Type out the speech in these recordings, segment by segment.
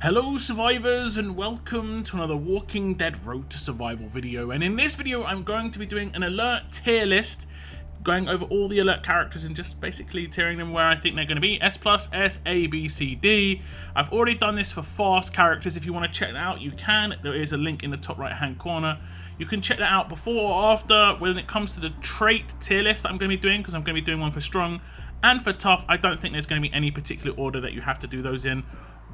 Hello survivors and welcome to another Walking Dead Road to Survival video, and in this video I'm going to be doing an alert tier list, going over all the alert characters and just basically tiering them where I think they're going to be. S+, S, A, B, C, D. I've already done this for fast characters. If you want to check that out you can. There is a link in the top right hand corner. You can check that out before or after. When it comes to the trait tier list that I'm going to be doing, because I'm going to be doing one for strong and for tough, I don't think there's going to be any particular order that you have to do those in.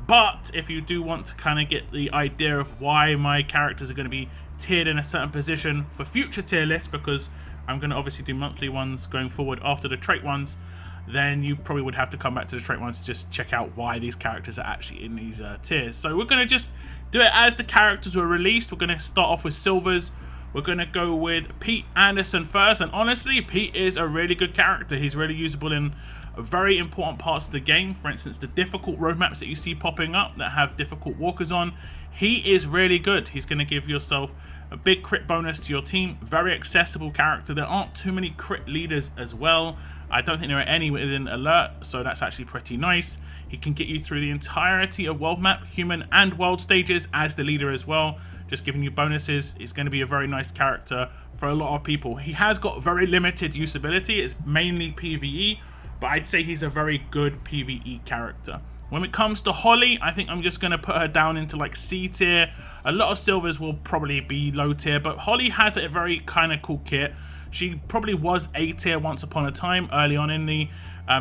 But if you do want to kind of get the idea of why my characters are going to be tiered in a certain position for future tier lists, because I'm going to obviously do monthly ones going forward after the trait ones, then you probably would have to come back to the trait ones to just check out why these characters are actually in these tiers. So we're going to just do it as the characters were released. We're going to start off with silvers. We're going to go with Pete Anderson first, and honestly, Pete is a really good character. He's really usable in very important parts of the game. For instance, the difficult roadmaps that you see popping up that have difficult walkers on, he is really good. He's going to give yourself a big crit bonus to your team. Very accessible character. There aren't too many crit leaders as well. I don't think there are any within Alert, so that's actually pretty nice. He can get you through the entirety of world map, human and world stages as the leader as well, just giving you bonuses. He's going to be a very nice character for a lot of people. He has got very limited usability. It's mainly PvE, but I'd say he's a very good PvE character. When it comes to Holly, I think I'm just going to put her down into like C tier. A lot of silvers will probably be low tier, but Holly has a very kind of cool kit. She probably was A tier once upon a time early on in the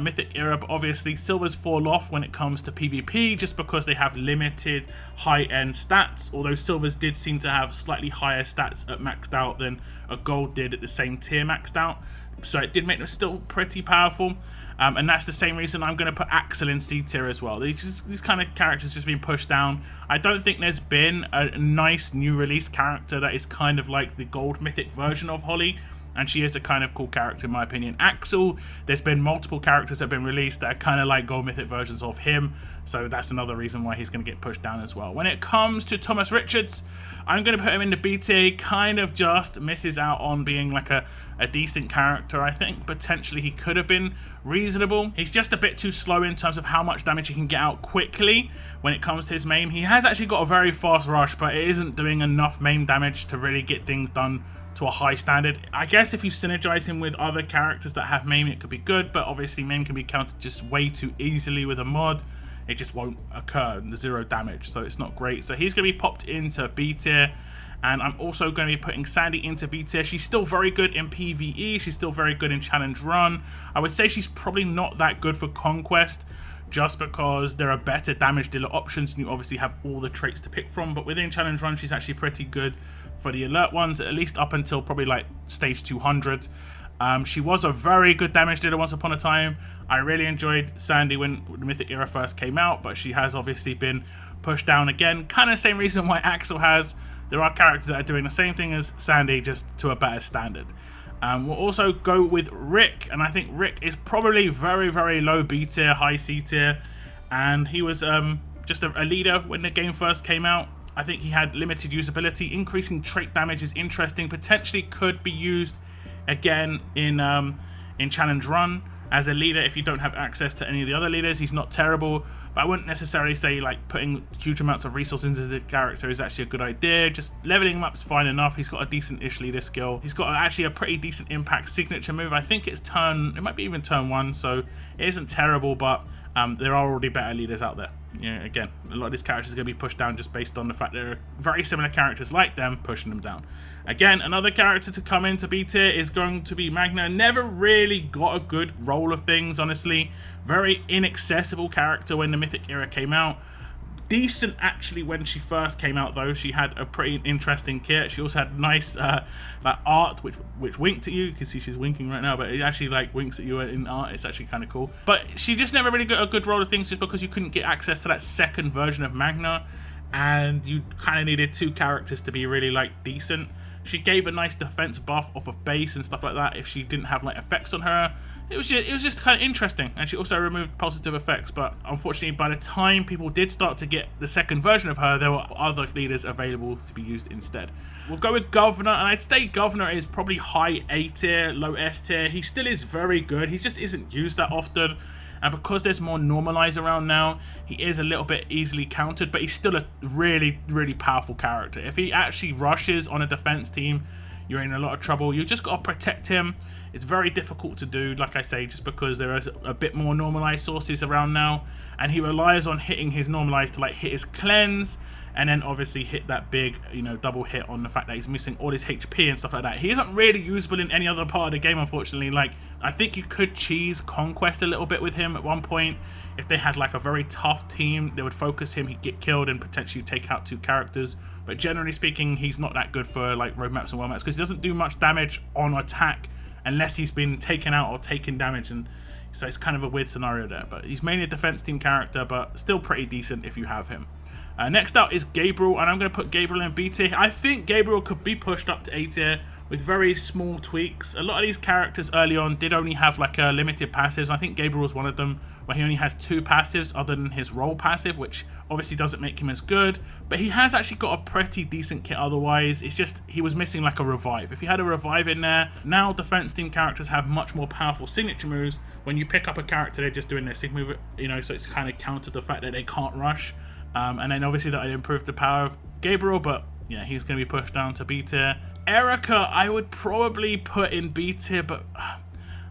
Mythic era, but obviously silvers fall off when it comes to PvP just because they have limited high-end stats, although silvers did seem to have slightly higher stats at maxed out than a gold did at the same tier maxed out, so it did make them still pretty powerful. And that's the same reason I'm going to put Axel in C tier as well. These kind of characters just been pushed down. I don't think there's been a nice new release character that is kind of like the gold mythic version of Holly, and she is a kind of cool character in my opinion. Axel, there's been multiple characters that have been released that are kind of like gold mythic versions of him, so that's another reason why he's going to get pushed down as well. When it comes to Thomas Richards, I'm going to put him in the B tier. He kind of just misses out on being like a decent character. I think potentially he could have been reasonable. He's just a bit too slow in terms of how much damage he can get out quickly when it comes to his maim. He has actually got a very fast rush, but it isn't doing enough maim damage to really get things done to a high standard. I guess if you synergize him with other characters that have maim, it could be good, but obviously maim can be countered just way too easily with a mod. It just won't occur, the 0 damage, so it's not great. So he's going to be popped into B tier, and I'm also going to be putting Sandy into B tier. She's still very good in PvE, she's still very good in challenge run. I would say she's probably not that good for conquest, just because there are better damage dealer options and you obviously have all the traits to pick from, but within challenge run she's actually pretty good for the alert ones, at least up until probably like stage 200. She was a very good damage dealer once upon a time. I really enjoyed Sandy when the Mythic era first came out, but she has obviously been pushed down again, kind of same reason why Axel has. There are characters that are doing the same thing as Sandy, just to a better standard. We'll also go with Rick, and I think Rick is probably very, very low B tier, high C tier, and he was just a leader when the game first came out. I think he had limited usability. Increasing trait damage is interesting, potentially could be used again in challenge run as a leader if you don't have access to any of the other leaders. He's not terrible, but I wouldn't necessarily say like putting huge amounts of resources into the character is actually a good idea. Just leveling him up is fine enough. He's got a decent-ish leader skill. He's got actually a pretty decent impact signature move. I think it's it might be even turn 1, so it isn't terrible, but there are already better leaders out there. Yeah, again, a lot of these characters are going to be pushed down just based on the fact there are very similar characters like them pushing them down. Again, another character to come into B tier is going to be Magna. Never really got a good roll of things, honestly. Very inaccessible character when the Mythic era came out. Decent actually when she first came out though. She had a pretty interesting kit. She also had nice like art which winked at you. You can see she's winking right now, but it actually like winks at you in art. It's actually kind of cool. But she just never really got a good roll of things just because you couldn't get access to that second version of Magna, and you kind of needed 2 characters to be really like decent. She gave a nice defense buff off of base and stuff like that if she didn't have like effects on her. It was just kind of interesting, and she also removed positive effects, but unfortunately by the time people did start to get the second version of her, there were other leaders available to be used instead. We'll go with Governor, and I'd say Governor is probably high A tier, low S tier. He still is very good, he just isn't used that often. and because there's more normalize around now, he is a little bit easily countered, but he's still a really, really powerful character. If he actually rushes on a defense team, you're in a lot of trouble. You just got to protect him. It's very difficult to do, like I say, just because there is a bit more normalized sources around now, and he relies on hitting his normalized to like hit his cleanse, and then obviously hit that big, you know, double hit on the fact that he's missing all his HP and stuff like that. He isn't really usable in any other part of the game, unfortunately. Like, I think you could cheese Conquest a little bit with him at one point. If they had like a very tough team, they would focus him, he'd get killed and potentially take out 2 characters. But generally speaking, he's not that good for like road maps and world maps because he doesn't do much damage on attack unless he's been taken out or taken damage, and so it's kind of a weird scenario there. But he's mainly a defense team character, but still pretty decent if you have him. Next out is Gabriel, and I'm going to put Gabriel in B tier. I think Gabriel could be pushed up to A tier with very small tweaks. A lot of these characters early on did only have like a limited passives. I think Gabriel was one of them where he only has 2 passives other than his role passive, which obviously doesn't make him as good, but he has actually got a pretty decent kit otherwise. It's just he was missing like a revive. If he had a revive in there, now defense team characters have much more powerful signature moves. When you pick up a character, they're just doing their sig move, you know, so it's kind of countered the fact that they can't rush. And then obviously that improved the power of Gabriel, but yeah, he's going to be pushed down to B tier. Erica, I would probably put in B tier, but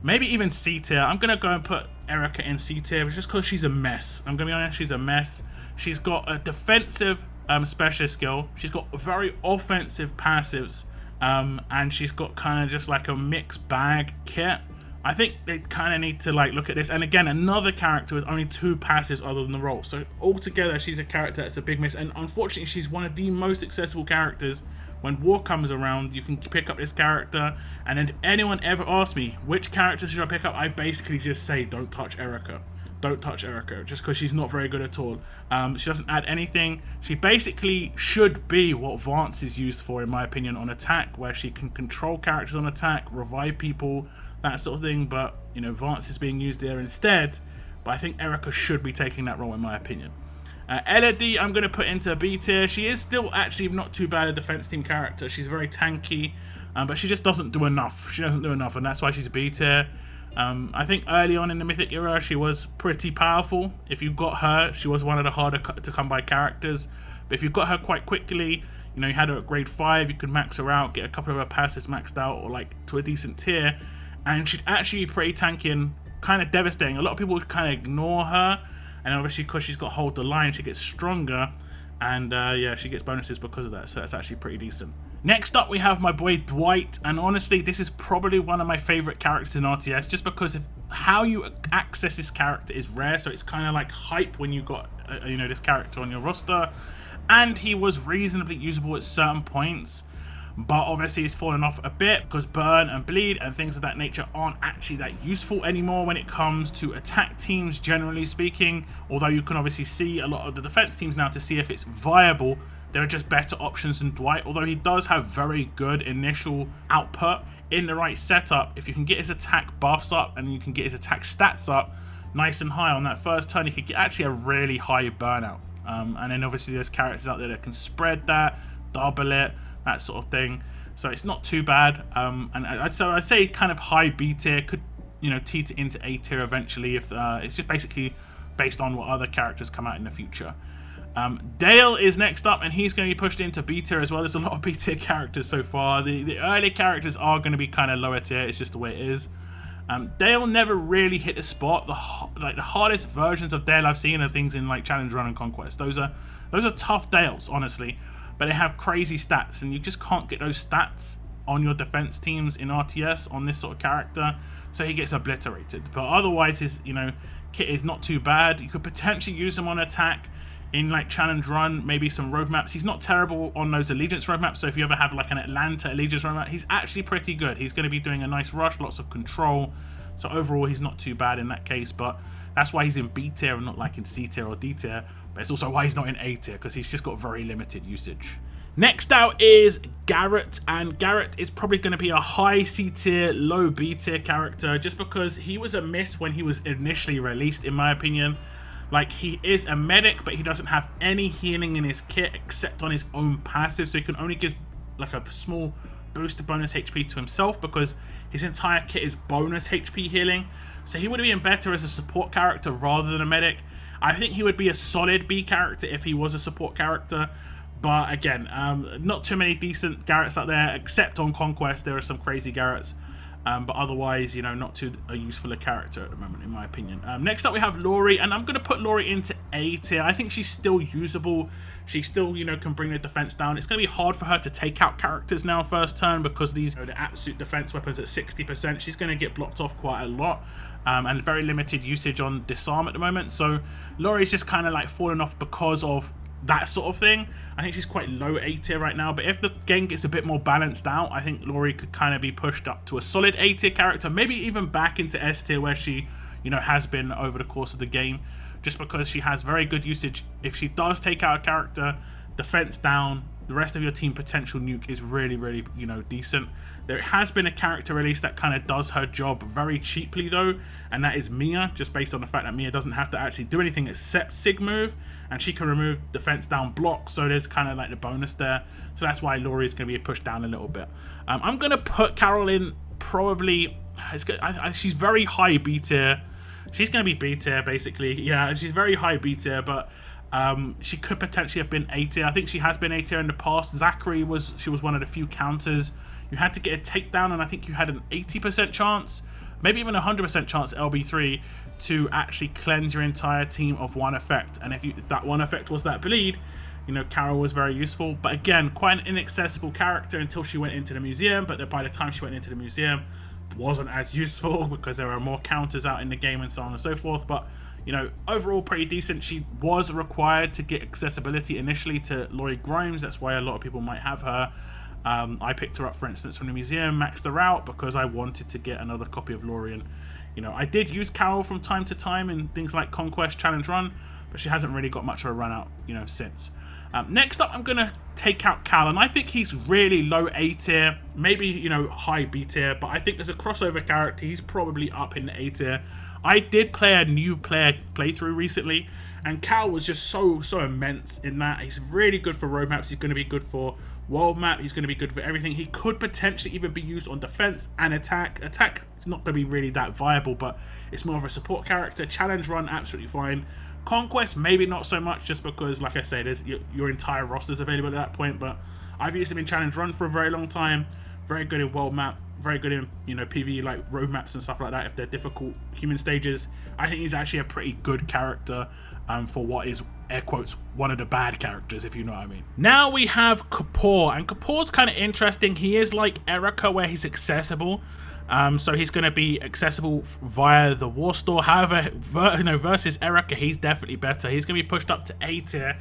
maybe even C tier. I'm going to go and put Erica in C tier just because she's a mess. I'm going to be honest, she's a mess. She's got a defensive specialist skill. She's got very offensive passives. And she's got kind of just like a mixed bag kit. I think they kind of need to like look at this. And again, another character with only 2 passives other than the role. So altogether, she's a character that's a big miss. And unfortunately, she's one of the most accessible characters. When war comes around, you can pick up this character. And then if anyone ever asks me, which character should I pick up? I basically just say, don't touch Erica. Don't touch Erica, just because she's not very good at all. She doesn't add anything. She basically should be what Vance is used for, in my opinion, on attack, where she can control characters on attack, revive people, that sort of thing. But, you know, Vance is being used there instead. But I think Erica should be taking that role, in my opinion. Elodie, I'm going to put into B tier. She is still actually not too bad a defense team character. She's very tanky, but she just doesn't do enough. She doesn't do enough, and that's why she's a B tier. I think early on in the Mythic era, she was pretty powerful. If you got her, she was one of the harder to come by characters. But if you got her quite quickly, you know, you had her at grade 5, you could max her out, get a couple of her passives maxed out, or like to a decent tier, and she'd actually be pretty tanky and kind of devastating. A lot of people would kind of ignore her, and obviously because she's got hold the line, she gets stronger, and yeah, she gets bonuses because of that, so that's actually pretty decent. Next up, we have my boy Dwight, and honestly, this is probably one of my favorite characters in RTS, just because of how you access this character is rare, so it's kind of like hype when you got, you know, this character on your roster, and he was reasonably usable at certain points, but obviously he's fallen off a bit because burn and bleed and things of that nature aren't actually that useful anymore when it comes to attack teams, generally speaking, although you can obviously see a lot of the defense teams now to see if it's viable. There are just better options than Dwight, although he does have very good initial output in the right setup. If you can get his attack buffs up and you can get his attack stats up nice and high on that first turn, you could get actually a really high burnout. And then obviously there's characters out there that can spread that, double it, that sort of thing. So it's not too bad. And so I'd say kind of high B tier, could, you know, teeter into A tier eventually if it's just basically based on what other characters come out in the future. Dale is next up, and he's going to be pushed into B tier as well. There's a lot of B tier characters so far. The early characters are going to be kind of lower tier. It's just the way it is. Dale never really hit the spot. The hardest versions of Dale I've seen are things in like Challenge Run and Conquest. Those are tough Dales, honestly, but they have crazy stats, and you just can't get those stats on your defense teams in RTS on this sort of character. So he gets obliterated. But otherwise, his, you know, kit is not too bad. You could potentially use him on attack in like Challenge Run, maybe some roadmaps. He's not terrible on those Allegiance roadmaps, so if you ever have like an Atlanta Allegiance roadmap, he's actually pretty good. He's going to be doing a nice rush, lots of control, so overall he's not too bad in that case, but that's why he's in B tier and not like in C tier or D tier, but it's also why he's not in A tier, because he's just got very limited usage. Next out is Garrett, and Garrett is probably going to be a high C tier, low B tier character, just because he was a miss when he was initially released, in my opinion. Like, he is a medic, but he doesn't have any healing in his kit except on his own passive, so he can only give like a small boosted bonus HP to himself because his entire kit is bonus HP healing. So he would have been better as a support character rather than a medic. I think he would be a solid B character if he was a support character. But again, not too many decent Garretts out there, except on Conquest. There are some crazy Garretts. But otherwise, you know, not too useful a character at the moment, in my opinion. Next up, we have Laurie, and I'm going to put Laurie into A tier. I think she's still usable. She still, you know, can bring the defense down. It's going to be hard for her to take out characters now first turn because these, you know, the absolute defense weapons at 60%. She's going to get blocked off quite a lot, and very limited usage on disarm at the moment. So Laurie's just kind of like falling off because of that sort of thing. I think she's quite low A tier right now, but if the game gets a bit more balanced out, I think Laurie could kind of be pushed up to a solid A tier character, maybe even back into S tier where she, you know, has been over the course of the game, just because she has very good usage. If she does take out a character, defense down, the rest of your team potential nuke is really, really, you know, decent. There has been a character release that kind of does her job very cheaply though, and that is Mia, just based on the fact that Mia doesn't have to actually do anything except Sig move, and she can remove defense down block, so there's kind of like the bonus there. So that's why Laurie is going to be pushed down a little bit. I'm going to put Carol in probably, she's very high B tier. She's going to be B tier basically. Yeah, she's very high B tier, but she could potentially have been A tier. I think she has been A tier in the past. Zachary was one of the few counters. You had to get a takedown, and I think you had an 80% chance, maybe even 100% chance LB3 to actually cleanse your entire team of one effect. And if that one effect was that bleed, you know, Carol was very useful. But again, quite an inaccessible character until she went into the museum. But by the time she went into the museum, it wasn't as useful because there were more counters out in the game and so on and so forth. But you know, overall pretty decent. She was required to get accessibility initially to Laurie Grimes. That's why a lot of people might have her. I picked her up, for instance, from the museum, maxed her out because I wanted to get another copy of Laurie. And, you know, I did use Carol from time to time in things like Conquest Challenge Run, but she hasn't really got much of a run out, you know, since. Next up, I'm going to take out Cal, and I think he's really low A tier, maybe, you know, high B tier, but I think as a crossover character, he's probably up in the A tier. I did play a new player playthrough recently, and Cal was just so immense in that. He's really good for road maps. He's going to be good for world map. He's going to be good for everything. He could potentially even be used on defense and attack. Attack is not going to be really that viable, but it's more of a support character. Challenge Run, absolutely fine. Conquest, maybe not so much, just because, like I said, your entire roster is available at that point. But I've used him in Challenge Run for a very long time. Very good in world map. Very good in, you know, PvE like road maps and stuff like that if they're difficult human stages. I think he's actually a pretty good character for what is, air quotes, one of the bad characters, if you know what I mean. Now we have Kapore, and Kapore's kind of interesting. He is like Erica where he's accessible. So he's going to be accessible via the War Store. However, versus Erica, he's definitely better. He's going to be pushed up to A tier.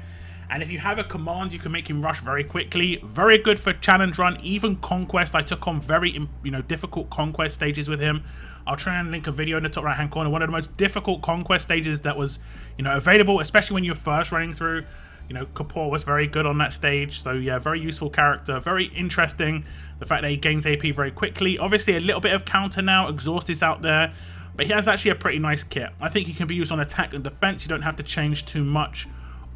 And if you have a command, you can make him rush very quickly. Very good for Challenge Run, even Conquest. I took on very, you know, difficult Conquest stages with him. I'll try and link a video in the top right-hand corner. One of the most difficult Conquest stages that was, you know, available, especially when you're first running through. You know, Kapore was very good on that stage. So, yeah, very useful character. Very interesting. The fact that he gains AP very quickly. Obviously, a little bit of counter now. Exhaust is out there. But he has actually a pretty nice kit. I think he can be used on attack and defense. You don't have to change too much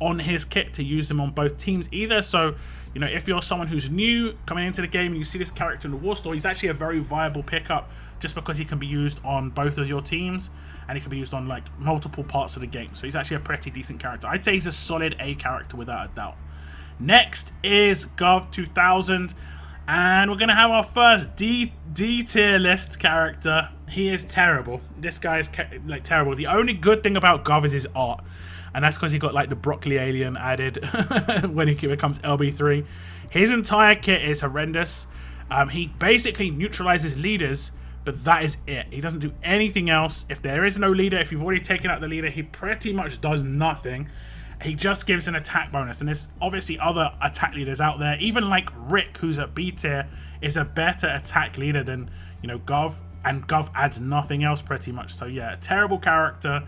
on his kit to use them on both teams either. So, you know, if you're someone who's new coming into the game and you see this character in the War Store, he's actually a very viable pickup just because he can be used on both of your teams and he can be used on like multiple parts of the game. So he's actually a pretty decent character. I'd say he's a solid A character without a doubt. Next is Gov 2000, and we're going to have our first D tier list character. He is terrible. This guy is like terrible. The only good thing about Gov is his art. And that's because he got like the broccoli alien added when he becomes LB3. His entire kit is horrendous. He basically neutralizes leaders, but that is it. He doesn't do anything else. If there is no leader, if you've already taken out the leader, he pretty much does nothing. He just gives an attack bonus. And there's obviously other attack leaders out there. Even like Rick, who's at B tier, is a better attack leader than, you know, Gov. And Gov adds nothing else pretty much. So yeah, a terrible character.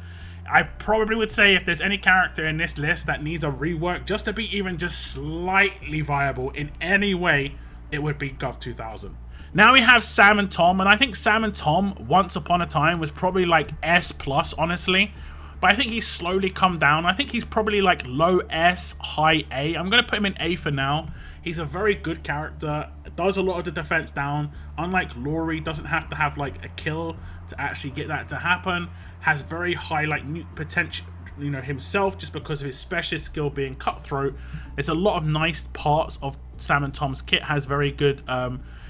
I probably would say if there's any character in this list that needs a rework just to be even just slightly viable in any way, it would be Gov 2000. Now we have Sam and Tom, and I think Sam and Tom once upon a time was probably like S+, honestly. but I think he's slowly come down. I think he's probably like low S, high A. I'm going to put him in A for now. He's a very good character, does a lot of the defense down. Unlike Laurie, doesn't have to have like a kill to actually get that to happen. Has very high like nuke potential, you know, himself, just because of his specialist skill being cutthroat. There's a lot of nice parts of Sam and Tom's kit. Has very good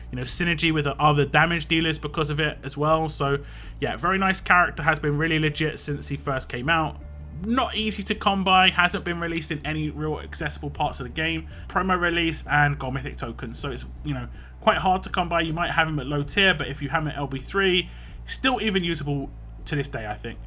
you know, synergy with the other damage dealers because of it as well. So yeah, very nice character. Has been really legit since he first came out. Not easy to come by, hasn't been released in any real accessible parts of the game. Promo release and gold mythic tokens, so it's, you know, quite hard to come by. You might have him at low tier, but if you have him at LB3, still even usable to this day, I think.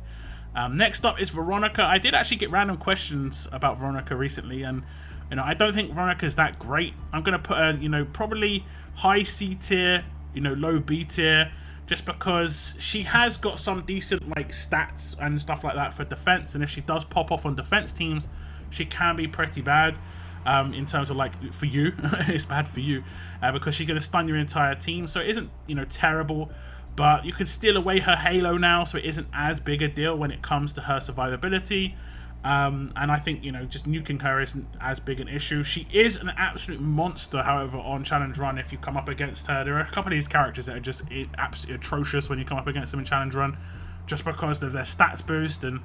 Next up is Veronica. I did actually get random questions about Veronica recently, and you know, I don't think Veronica is that great. I'm gonna put her, you know, probably high C tier, you know, low B tier, just because she has got some decent like stats and stuff like that for defense, and if she does pop off on defense teams, she can be pretty bad. In terms of like, for you, it's bad for you because she's gonna stun your entire team, so it isn't, you know, terrible. But you can steal away her halo now, so it isn't as big a deal when it comes to her survivability. And I think, you know, just nuking her isn't as big an issue. She is an absolute monster, however, on Challenge Run if you come up against her. There are a couple of these characters that are just absolutely atrocious when you come up against them in Challenge Run, just because of their stats boost and,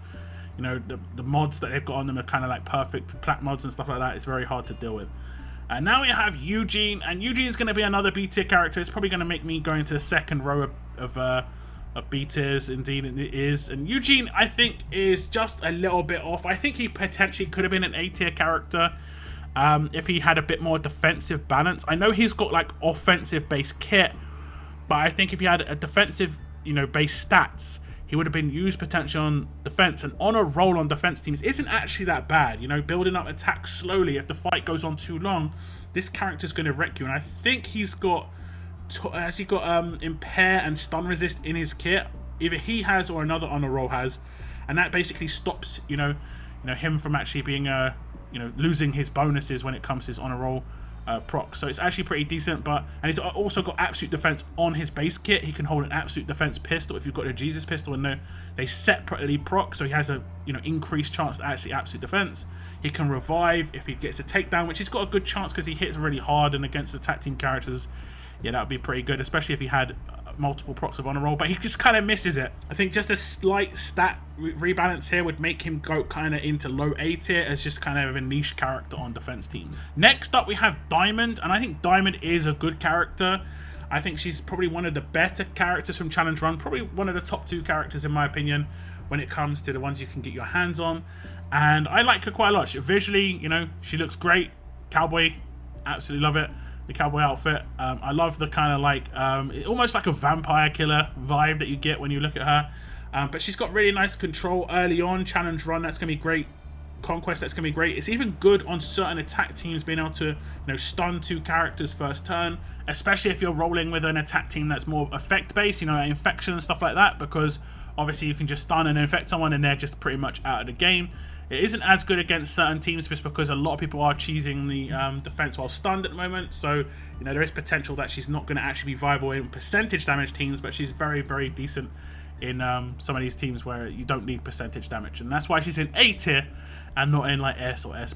you know, the mods that they've got on them are kind of like perfect plat mods and stuff like that. It's very hard to deal with. And now we have Eugene, and Eugene's going to be another B tier character. It's probably going to make me go into the second row of B tiers. Indeed it is. And Eugene, I think, is just a little bit off. I think he potentially could have been an A tier character if he had a bit more defensive balance. I know he's got like offensive based kit, but I think if he had a defensive, you know, based stats, he would have been used potentially on defense, and on a roll on defense teams isn't actually that bad. You know, building up attacks slowly, if the fight goes on too long, this character's going to wreck you. And I think he's got, has he got impair and stun resist in his kit? Either he has or another on a roll has, and that basically stops, you know him from actually being you know, losing his bonuses when it comes to his honor roll proc. So it's actually pretty decent. And he's also got absolute defense on his base kit. He can hold an absolute defense pistol if you've got a Jesus pistol, and they separately proc, so he has a, you know, increased chance to actually absolute defense. He can revive if he gets a takedown, which he's got a good chance because he hits really hard, and against the tag team characters, yeah, that would be pretty good, especially if he had multiple procs of honor roll, but he just kind of misses it. I think just a slight stat rebalance here would make him go kind of into low A tier as just kind of a niche character on defense teams. Next up we have Diamond, and I think Diamond is a good character. I think she's probably one of the better characters from Challenge Run, probably one of the top 2 characters in my opinion when it comes to the ones you can get your hands on, and I like her quite a lot. Visually, you know, she looks great. Cowboy, absolutely love it. The cowboy outfit. I love the kind of like almost like a vampire killer vibe that you get when you look at her. But she's got really nice control early on. Challenge Run, that's gonna be great. Conquest, that's gonna be great. It's even good on certain attack teams, being able to, you know, stun 2 characters first turn, especially if you're rolling with an attack team that's more effect based, you know, like infection and stuff like that, because obviously you can just stun and infect someone and they're just pretty much out of the game. It isn't as good against certain teams just because a lot of people are cheesing the defense while stunned at the moment. So, you know, there is potential that she's not going to actually be viable in percentage damage teams, but she's very, very decent in some of these teams where you don't need percentage damage. And that's why she's in A tier and not in like S or S+.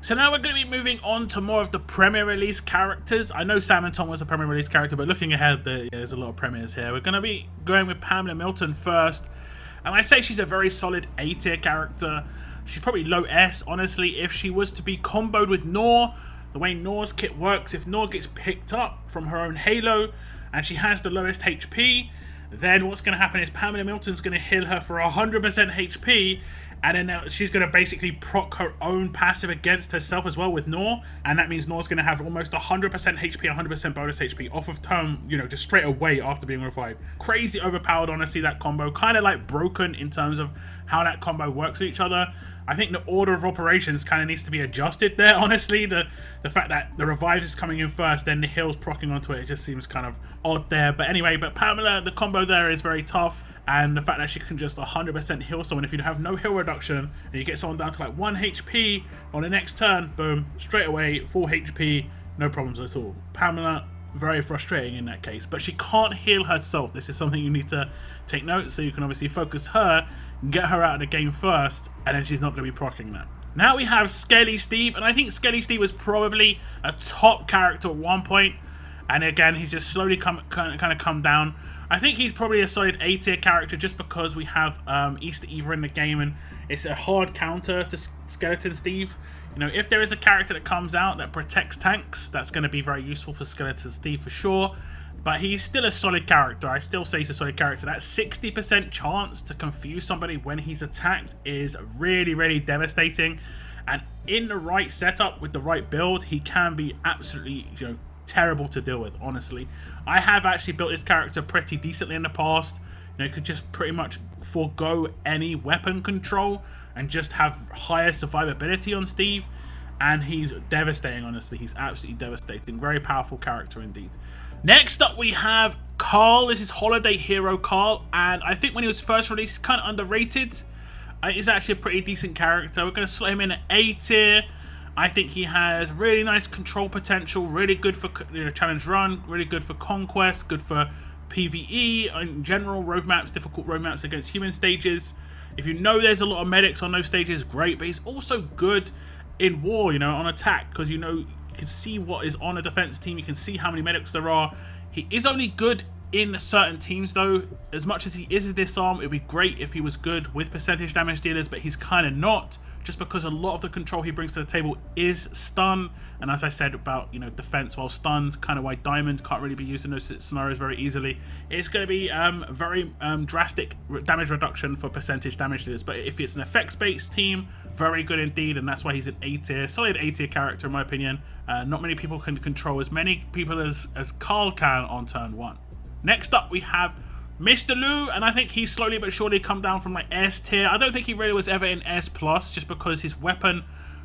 So now we're going to be moving on to more of the Premier Release characters. I know Sam and Tom was a Premier Release character, but looking ahead, there's a lot of premieres here. We're going to be going with Pam Milton first. And I'd say she's a very solid A tier character. She's probably low S, honestly, if she was to be comboed with Nor. The way Nor's kit works, if Nor gets picked up from her own Halo and she has the lowest HP, then what's going to happen is Pam Milton's going to heal her for 100% HP, and then she's going to basically proc her own passive against herself as well with Nor, and that means Nor's going to have almost 100% HP, 100% bonus HP off of turn, you know, just straight away after being revived. Crazy overpowered, honestly, that combo. Kind of like broken in terms of how that combo works with each other. I think the order of operations kind of needs to be adjusted there, honestly. The fact that the revive is coming in first, then the heal's proccing onto it, it just seems kind of odd there. But anyway, Pamela, the combo there is very tough. And the fact that she can just 100% heal someone, if you have no heal reduction, and you get someone down to like 1 HP on the next turn, boom, straight away, full HP, no problems at all. Pamela, very frustrating in that case. But she can't heal herself. This is something you need to take note, so you can obviously focus her, get her out of the game first, and then she's not going to be proccing that. Now we have Skelly Steve, and I think Skelly Steve was probably a top character at one point, and again he's just slowly kind of come down. I think he's probably a solid A tier character just because we have Easter Eva in the game, and it's a hard counter to Skeleton Steve. You know, if there is a character that comes out that protects tanks, that's going to be very useful for Skeleton Steve for sure. But he's still a solid character. I still say he's a solid character. That 60% chance to confuse somebody when he's attacked is really, really devastating. And in the right setup with the right build, he can be absolutely, you know, terrible to deal with, honestly. I have actually built this character pretty decently in the past. You know, you could just pretty much forego any weapon control and just have higher survivability on Steve, and he's devastating, honestly. He's absolutely devastating. Very powerful character indeed. Next up we have Carl. This is Holiday Hero Carl, and I think when he was first released, he's kind of underrated. He's actually a pretty decent character. We're going to slot him in at A tier. I think he has really nice control potential, really good for, you know, challenge run, really good for conquest, good for PvE, in general, road maps, difficult road maps against human stages. If you know there's a lot of medics on those stages, great, but he's also good in war, you know, on attack, because you know, you can see what is on a defense team, you can see how many medics there are. He is only good in certain teams though. As much as he is a disarm, it would be great if he was good with percentage damage dealers, but he's kind of not, just because a lot of the control he brings to the table is stun. And as I said about, you know, defense, while stuns, kind of why diamond can't really be used in those scenarios very easily, it's going to be very drastic damage reduction for percentage damage dealers. But if it's an effects based team, very good indeed, and that's why he's an A tier, solid A tier character in my opinion. Not many people can control as many people as Carl can on turn 1. Next up we have Mr. Lou, and I think he's slowly but surely come down from like S tier. I don't think he really was ever in S plus, just because his weapon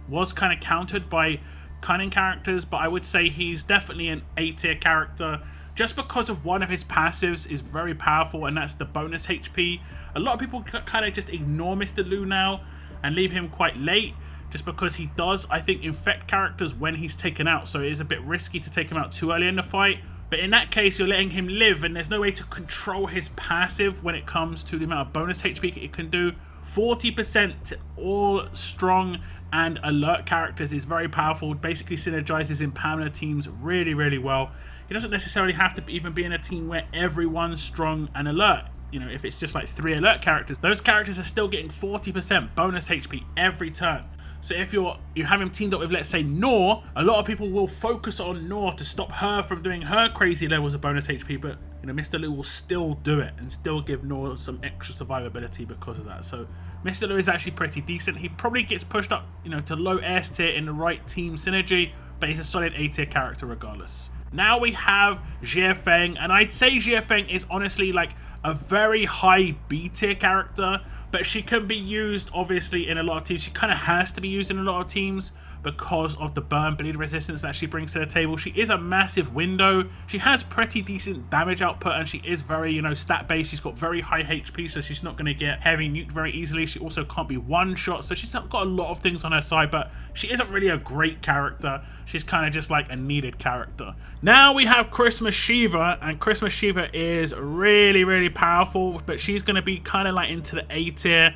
was kind of countered by cunning characters, but I would say he's definitely an A tier character just because of one of his passives is very powerful, and that's the bonus HP. A lot of people kind of just ignore Mr. Lou now and leave him quite late, just because he does, I think, infect characters when he's taken out, so it is a bit risky to take him out too early in the fight. But in that case, you're letting him live, and there's no way to control his passive when it comes to the amount of bonus HP it can do. 40% to all strong and alert characters is very powerful. Basically synergizes in Pamela teams really, really well. He doesn't necessarily have to even be in a team where everyone's strong and alert. You know, if it's just like 3 alert characters, those characters are still getting 40% bonus HP every turn. So if you have him teamed up with, let's say, Nor, a lot of people will focus on Nor to stop her from doing her crazy levels of bonus HP, but you know, Mr. Lou will still do it and still give Nor some extra survivability because of that. So Mr. Lou is actually pretty decent. He probably gets pushed up, you know, to low S tier in the right team synergy, but he's a solid A tier character regardless. Now we have JF Fang, and I'd say JF Fang is honestly like a very high B tier character, but she can be used obviously in a lot of teams. She kind of has to be used in a lot of teams because of the burn bleed resistance that she brings to the table. She is a massive window. She has pretty decent damage output, and she is very, you know, stat based. She's got very high HP, so she's not going to get heavy nuked very easily. She also can't be one shot, so she's not got a lot of things on her side, but she isn't really a great character. She's kind of just like a needed character. Now we have Christmas Shiva, and Christmas Shiva is really, really powerful, but she's going to be kind of like into the A tier.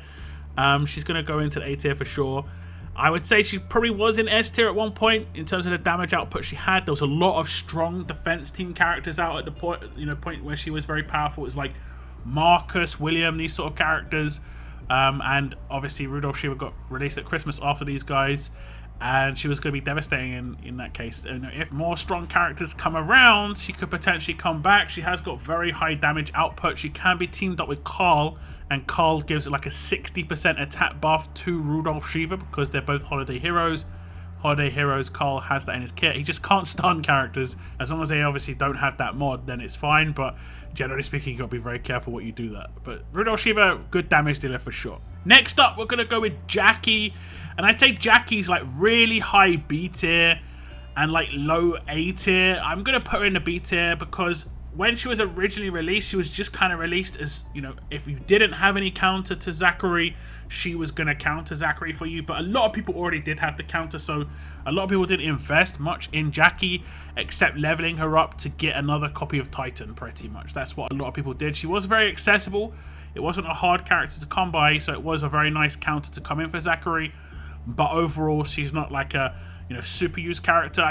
She's going to go into the A tier for sure. I would say she probably was in S tier at one point in terms of the damage output she had. There was a lot of strong defense team characters out at the point where she was very powerful. It was like Marcus, William, these sort of characters. And obviously Rudolph Shiva got released at Christmas after these guys, and she was going to be devastating in that case. And if more strong characters come around, she could potentially come back. She has got very high damage output. She can be teamed up with Carl, and Carl gives it like a 60% attack buff to Rudolph Shiva because they're both holiday heroes. Holiday heroes, Carl has that in his kit. He just can't stun characters. As long as they obviously don't have that mod, then it's fine, but generally speaking, you got to be very careful what you do that. But Rudolph Shiva, good damage dealer for sure. Next up, we're going to go with Jackie, and I'd say Jackie's like really high B tier and like low A tier. I'm going to put her in the B tier because when she was originally released, she was just kind of released as, you know, if you didn't have any counter to Zachary, she was going to counter Zachary for you, but a lot of people already did have the counter, so a lot of people didn't invest much in Jackie except leveling her up to get another copy of Titan, pretty much. That's what a lot of people did. She was very accessible. It wasn't a hard character to come by, so it was a very nice counter to come in for Zachary, but overall she's not like a super used character,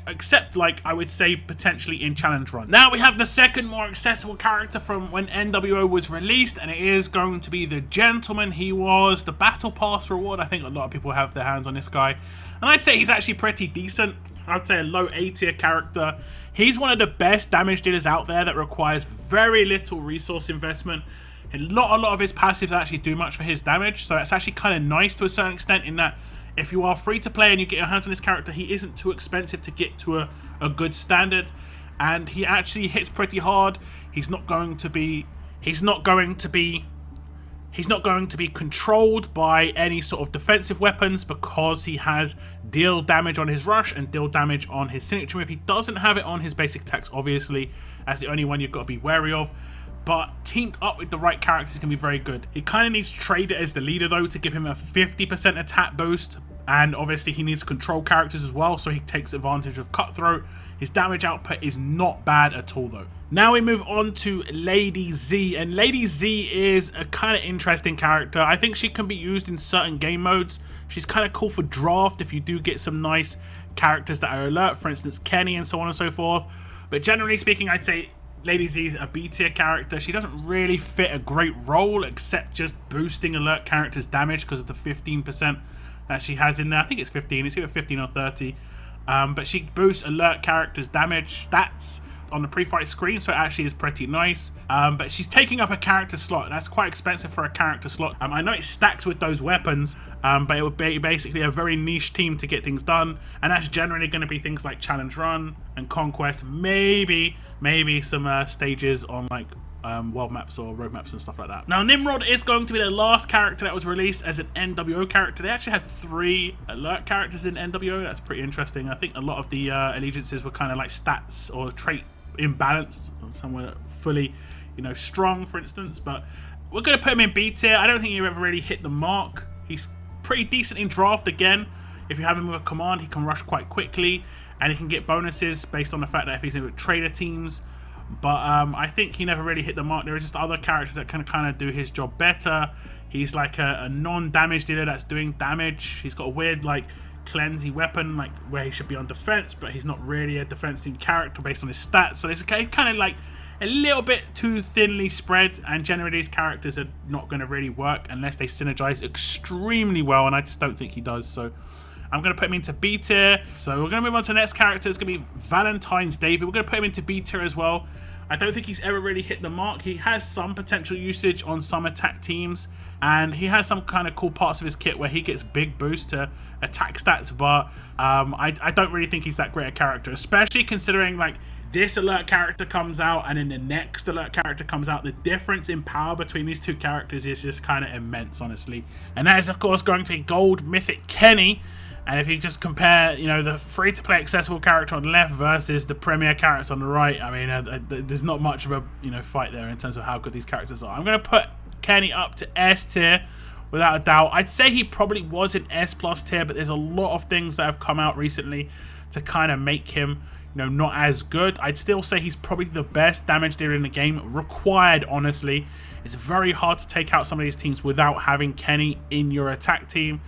except like I would say potentially in challenge run. Now we have the second more accessible character from when NWO was released, and it is going to be the Gentleman. He was the Battle Pass reward. I think a lot of people have their hands on this guy, and I'd say he's actually pretty decent. I'd say a low A tier character. He's one of the best damage dealers out there that requires very little resource investment. A lot of his passives actually do much for his damage, so it's actually kind of nice to a certain extent in that if you are free to play and you get your hands on this character, he isn't too expensive to get to a good standard, and he actually hits pretty hard. He's not going to be controlled by any sort of defensive weapons because he has deal damage on his rush and deal damage on his signature move. He doesn't have it on his basic attacks, obviously. That's the only one you've got to be wary of. But teamed up with the right characters can be very good. He kind of needs Trader as the leader though to give him a 50% attack boost, and obviously he needs control characters as well, so he takes advantage of Cutthroat. His damage output is not bad at all though. Now we move on to Lady Z, and Lady Z is a kind of interesting character. I think she can be used in certain game modes. She's kind of cool for draft if you do get some nice characters that are alert, for instance Kenny and so on and so forth. But generally speaking, I'd say Lady Z is a B tier character. She doesn't really fit a great role except just boosting alert characters' damage because of the 15% that she has in there. I think it's 15. It's either 15 or 30. But she boosts alert characters' damage stats on the pre-fight screen, so it actually is pretty nice. But she's taking up a character slot. That's quite expensive for a character slot. I know it stacks with those weapons, but it would be basically a very niche team to get things done, and that's generally going to be things like Challenge Run and Conquest, maybe some stages on like world maps or road maps and stuff like that. Now Nimrod is going to be the last character that was released as an NWO character. They actually had 3 alert characters in NWO. That's pretty interesting. I think a lot of the allegiances were kind of like stats or trait imbalanced. Some were fully strong, for instance, but we're going to put him in B tier. I don't think he ever really hit the mark. He's pretty decent in draft. Again, if you have him with a command, he can rush quite quickly, and he can get bonuses based on the fact that if he's in with trader teams. But I think he never really hit the mark. There are just other characters that can kind of do his job better. He's like a non-damage dealer that's doing damage. He's got a weird like cleansey weapon, like where he should be on defense, but he's not really a defense team character based on his stats. So it's kind of like a little bit too thinly spread, and generally these characters are not going to really work unless they synergize extremely well, and I just don't think he does. So I'm going to put him into B tier. So we're going to move on to the next character. It's going to be Valentine's David. We're going to put him into B tier as well. I don't think he's ever really hit the mark. He has some potential usage on some attack teams, and he has some kind of cool parts of his kit where he gets big boost to attack stats, but I don't really think he's that great a character, especially considering like this alert character comes out and then the next alert character comes out. The difference in power between these 2 characters is just kind of immense, honestly. And that is of course going to be Gold Mythic Kenny. And if you just compare, the free-to-play accessible character on the left versus the premier character on the right, I mean, there's not much of a fight there in terms of how good these characters are. I'm going to put Kenny up to S tier without a doubt. I'd say he probably was an S+ tier, but there's a lot of things that have come out recently to kind of make him, not as good. I'd still say he's probably the best damage dealer in the game, required, honestly. It's very hard to take out some of these teams without having Kenny in your attack team.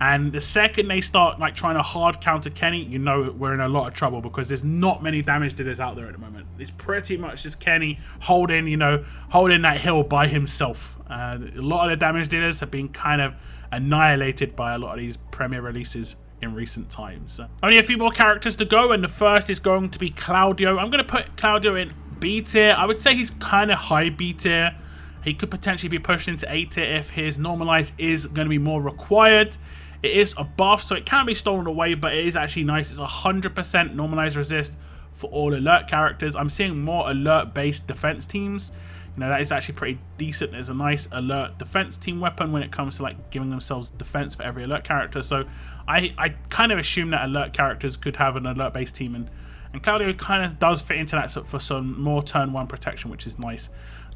And the second they start like trying to hard counter Kenny, we're in a lot of trouble because there's not many damage dealers out there at the moment. It's pretty much just Kenny holding that hill by himself. A lot of the damage dealers have been kind of annihilated by a lot of these premier releases in recent times. Only a few more characters to go, and the first is going to be Claudio. I'm going to put Claudio in B tier. I would say he's kind of high B tier. He could potentially be pushed into A tier if his normalize is going to be more required. It is a buff, so it can be stolen away, but it is actually nice. It's 100% normalize resist for all alert characters. I'm seeing more alert-based defense teams. That is actually pretty decent. There's a nice alert defense team weapon when it comes to like giving themselves defense for every alert character. So I kind of assume that alert characters could have an alert-based team, and Claudio kind of does fit into that for some more turn 1 protection, which is nice.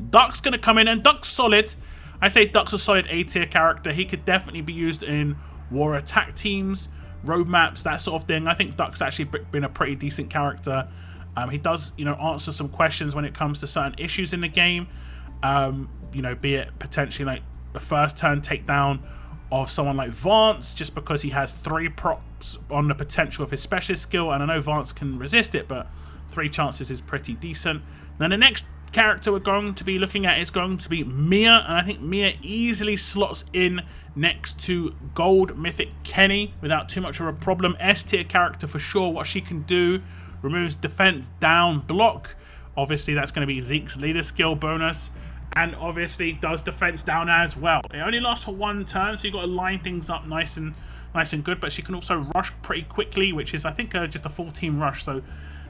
Duck's going to come in, and Duck's solid. I say Duck's a solid A tier character. He could definitely be used in war attack teams, roadmaps, that sort of thing. I think Duck's actually been a pretty decent character. He does, you know, answer some questions when it comes to certain issues in the game. You know, be it potentially like the first turn takedown of someone like Vance, just because he has 3 procs on the potential of his specialist skill, and I know Vance can resist it, but 3 chances is pretty decent. Then the next character we're going to be looking at is going to be Mia, and I think Mia easily slots in next to Gold Mythic Kenny without too much of a problem. S tier character for sure. What she can do, removes defense down block. Obviously that's going to be Zeke's leader skill bonus, and obviously does defense down as well. It only lasts for 1 turn, so you've got to line things up nice and good, but she can also rush pretty quickly, which is I think just a full team rush, so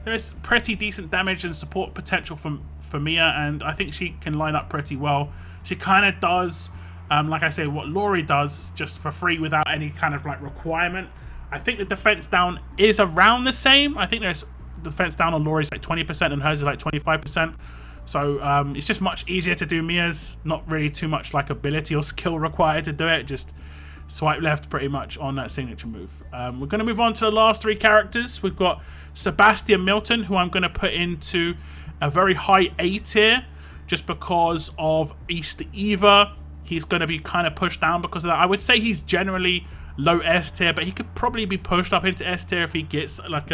there is pretty decent damage and support potential for Mia, and I think she can line up pretty well. She kind of does, like I say, what Laurie does, just for free without any kind of like requirement. I think the defense down is around the same. I think there's defense down on Laurie's like 20% and hers is like 25%. So it's just much easier to do Mia's. Not really too much like ability or skill required to do it. Just swipe left pretty much on that signature move. We're going to move on to the last 3 characters. We've got Sebastian Milton, who I'm going to put into a very high A tier just because of Easter Eva. He's going to be kind of pushed down because of that. I would say he's generally low S tier, but he could probably be pushed up into S tier if he gets like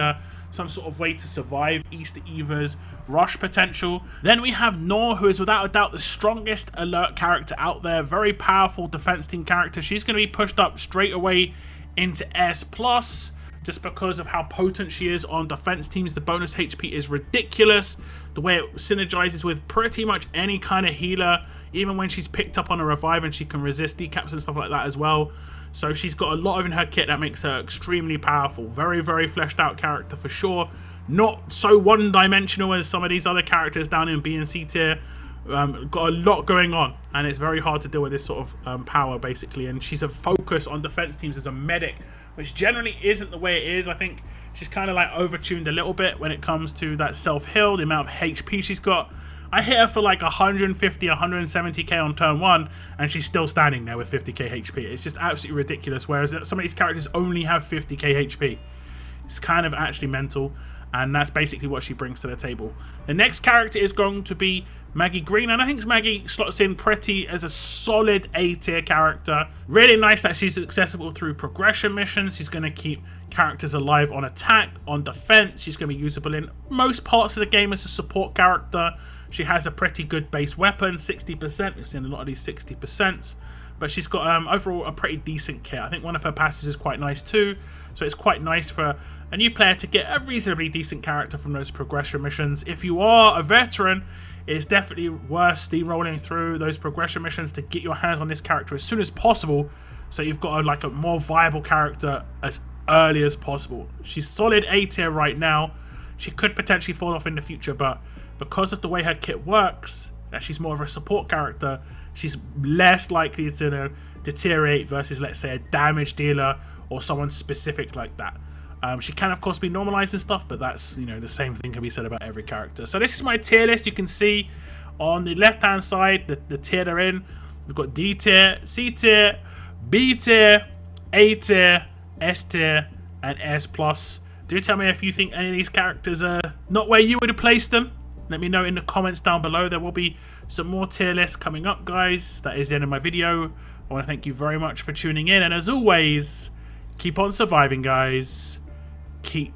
some sort of way to survive Easter Eva's rush potential. Then we have No, who is without a doubt the strongest alert character out there. Very powerful defense team character. She's going to be pushed up straight away into S+, just because of how potent she is on defense teams. The bonus HP is ridiculous. The way it synergizes with pretty much any kind of healer, even when she's picked up on a revive, and she can resist decaps and stuff like that as well. So she's got a lot in her kit that makes her extremely powerful. Very, very fleshed out character for sure. Not so one-dimensional as some of these other characters down in B and C tier. Got a lot going on, and it's very hard to deal with this sort of power basically. And she's a focus on defense teams as a medic, which generally isn't the way it is. I think she's kind of like overtuned a little bit when it comes to that self-heal, the amount of HP she's got. I hit her for like 150, 170k on turn 1, and she's still standing there with 50k HP. It's just absolutely ridiculous, whereas some of these characters only have 50k HP. It's kind of actually mental, and that's basically what she brings to the table. The next character is going to be Maggie Green, and I think Maggie slots in pretty as a solid A tier character. Really nice that she's accessible through progression missions. She's going to keep characters alive on attack, on defense. She's going to be usable in most parts of the game as a support character. She has a pretty good base weapon, 60%. We've seen a lot of these 60%. But she's got overall a pretty decent kit. I think one of her passes is quite nice too. So it's quite nice for a new player to get a reasonably decent character from those progression missions. If you are a veteran, it's definitely worth steamrolling through those progression missions to get your hands on this character as soon as possible, so you've got like a more viable character as early as possible. She's solid A tier right now. She could potentially fall off in the future, but because of the way her kit works, that she's more of a support character, she's less likely to deteriorate versus, let's say, a damage dealer or someone specific like that. She can, of course, be normalized and stuff, but that's, you know, the same thing can be said about every character. So this is my tier list. You can see on the left-hand side the tier they're in. We've got D tier, C tier, B tier, A tier, S tier, and S+. Do tell me if you think any of these characters are not where you would have placed them. Let me know in the comments down below. There will be some more tier lists coming up, guys. That is the end of my video. I want to thank you very much for tuning in, and as always, keep on surviving, guys. Keep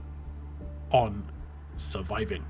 on surviving.